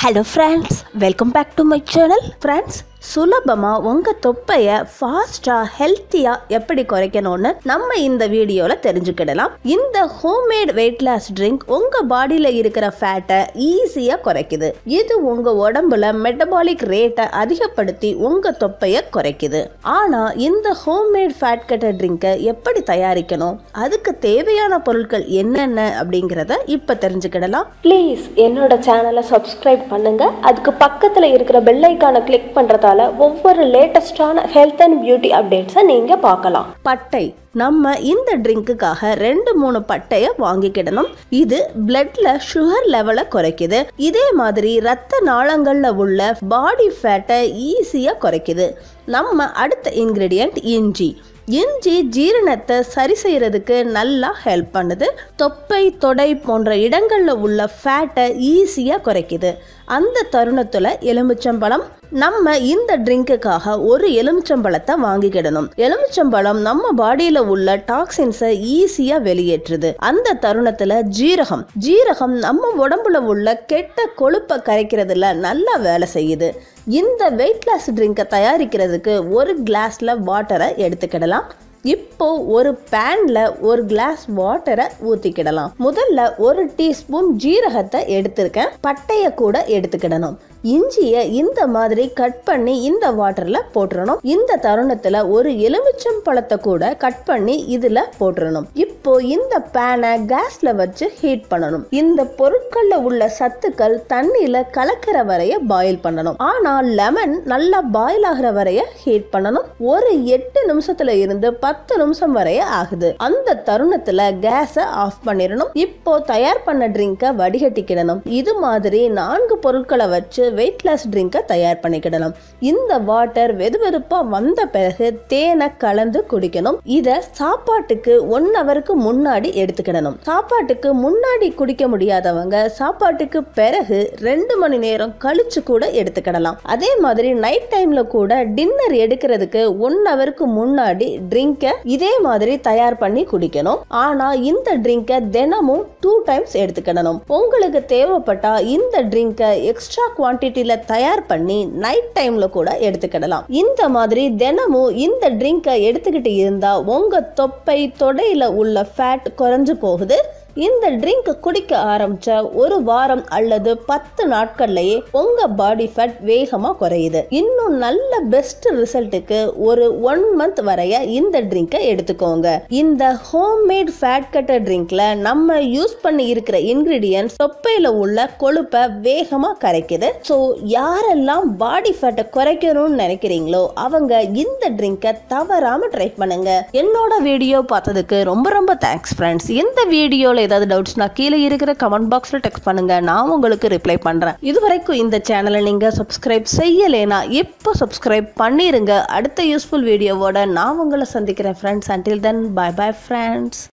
Hello friends, welcome back to my channel. Friends, சுலபமா உங்க தொப்பைய ஃபாஸ்டா ஹெல்த்தியா எப்படி குறைக்கணும்னு நம்ம இந்த வீடியோல தெரிஞ்சுக்கிடலாம். இந்த ஹோம்மேட் வெயிட் லாஸ் ட்ரிங்க் உங்க பாடியில இருக்கிற ஃபேட்டை ஈஸியா குறைக்குது. இது உங்க உடம்புல மெட்டபாலிக் ரேட்டை அதிகப்படுத்தி உங்க தொப்பைய குறைக்குது. ஆனா இந்த ஹோம்மேட் ஃபேட் கட்டர் ட்ரிங்கை எப்படி தயாரிக்கணும், அதுக்கு தேவையான பொருட்கள் என்னென்ன அப்படிங்கறத இப்ப தெரிஞ்சுக்கிடலாம். ப்ளீஸ் என்னோட சேனலை சப்ஸ்கிரைப் பண்ணுங்க. அதுக்கு பக்கத்துல இருக்கிற பெல் ஐகானை கிளிக் பண்றதால ஒவ்வொரு லேட்டஸ்டான ஹெல்த் அண்ட் பியூட்டி அப்டேட்ஸை நீங்க பார்க்கலாம். பட்டை, நம்ம இந்த ட்ரிங்க்குக்காக 2-3 பட்டைய வாங்கிக்கிடணும். இது பிளட்ல சுகர் லெவலை குறைக்குது. இதே மாதிரி ரத்த நாளங்கள்ல உள்ள பாடி ஃபேட்டை ஈஸியா குறைக்குது. நம்ம அடுத்த இன்கிரிடியன்ட் இஞ்சி. இஞ்சி ஜீரணத்தை சரி செய்யறதுக்கு நல்லா ஹெல்ப் பண்ணுது. தொப்பை, தொடை போன்ற இடங்கள்ல உள்ள ஃபேட்டை ஈஸியா குறைக்குது. அந்த தருணத்துல எலுமிச்சம்பழம். நம்ம இந்த ட்ரிங்க்குக்காக ஒரு எலுமிச்சம்பழத்தை வாங்கிக்கிடணும். எலுமிச்சம்பழம் நம்ம பாடியில உள்ள டாக்ஸின்ஸை ஈஸியா வெளியேற்றுது. அந்த தருணத்துல ஜீரகம் நம்ம உடம்புல உள்ள கெட்ட கொழுப்பை கரைக்கிறதுல நல்லா வேலை செய்யுது. இந்த வெயிட் லாஸ் ட்ரிங்கை தயாரிக்கிறதுக்கு ஒரு கிளாஸ்ல வாட்டரை எடுத்துக்கிடலாம். இப்போ ஒரு பேன்ல ஒரு கிளாஸ் வாட்டரை ஊத்திக்கிடலாம். முதல்ல 1 டீஸ்பூன் ஜீரகத்தை எடுத்திருக்கேன். பட்டைய கூட எடுத்துக்கிடணும். இஞ்சியை இந்த மாதிரி கட் பண்ணி இந்த வாட்டர்ல போட்டுறணும். இந்த தருணத்துல ஒரு எலுமிச்சம் பழத்தை கூட கட் பண்ணி இதுல போட்டுறணும். இப்போ இந்த பேனை கேஸ்ல வச்சு ஹீட் பண்ணணும். இந்த பொருட்கள்ல உள்ள சத்துக்கள் தண்ணியில கலக்கிற வரைய பாயில் பண்ணணும். ஆனா லெமன் நல்லா பாயில் ஆகிற வரைய ஹீட் பண்ணணும். ஒரு 8 நிமிஷத்துல இருந்து 10 நிமிஷம் வரைய ஆகுது. அந்த தருணத்துல கேஸ ஆஃப் பண்ணிடணும். இப்போ தயார் பண்ண ட்ரிங்கை வடிகட்டிக்கிடணும். இது மாதிரி 4 பொருட்களை வச்சு வெயிட் லாஸ் ட்ரிங்கை தயார் பண்ணிக்கிடலாம். இந்த வாட்டர் வெதுவெதுப்பா வந்த பிறகு தேனை கலந்து குடிக்கணும். இத சாப்பாட்டுக்கு 1 ஹவருக்கு முன்னாடி எடுத்துக்கிடணும். சாப்பாட்டுக்கு முன்னாடி குடிக்க முடியாதவங்க சாப்பாட்டுக்கு பிறகு 2 மணி நேரம் கழிச்சு கூட எடுத்துக்கிடலாம். அதே மாதிரி நைட் டைம்ல கூட டின்னர் எடுக்கிறதுக்கு 1 ஹவருக்கு முன்னாடி ட்ரிங்கை இதே மாதிரி தயார் பண்ணி குடிக்கணும். ஆனா இந்த ட்ரிங்கை தினமும் 2 டைம்ஸ் எடுத்துக்கிடணும். உங்களுக்கு தேவைப்பட்டா இந்த ட்ரிங்கை எக்ஸ்ட்ரா குவான்டிட்டில தயார் பண்ணி நைட் டைம்ல கூட எடுத்துக்கிடலாம். இந்த மாதிரி தினமும் இந்த ட்ரிங்கை எடுத்துக்கிட்டு இருந்தா உங்க தொப்பை, தொடையில உள்ள ஃபேட் குறைஞ்சு போகுது. இந்த ட்ரிங்க் குடிக்க ஆரம்பிச்ச 1 வாரம் அல்லது 10 நாட்கள்லயே உங்க பாடி ஃபேட் வேகமா குறையுது. இன்னும் நல்ல பெஸ்ட் ரிசல்ட்டுக்கு ஒரு 1 மந்த் வரைய இந்த ட்ரிங்கை எடுத்துக்கோங்க. இந்த ஹோம்மேட் ஃபேட் கட்டர் ட்ரிங்க்ல நம்ம யூஸ் பண்ணி இருக்கிற இன்கிரிடியன்ட்ஸ் தொப்பையில உள்ள கொழுப்பை வேகமா கரைக்குது. ஸோ யாரெல்லாம் பாடி ஃபேட்டை குறைக்கணும்னு நினைக்கிறீங்களோ அவங்க இந்த ட்ரிங்கை தவறாம ட்ரை பண்ணுங்க. என்னோட வீடியோ பார்த்ததுக்கு ரொம்ப தேங்க்ஸ் ஃப்ரெண்ட்ஸ். இந்த வீடியோல ஏதாவது டவுட்ஸ்னா கீழே இருக்கிற கமெண்ட் பாக்ஸ்ல டெக்ஸ்ட் பண்ணுங்க, நான் உங்களுக்கு ரிப்ளை பண்றேன். இதுவரைக்கும் இந்த சேனலை நீங்க சப்ஸ்கிரைப் செய்யலைனா இப்போ சப்ஸ்கிரைப் பண்ணிருங்க. அடுத்த யூஸ்ஃபுல் வீடியோவோட நான் உங்களை சந்திக்கிறேன் friends. until then bye bye friends.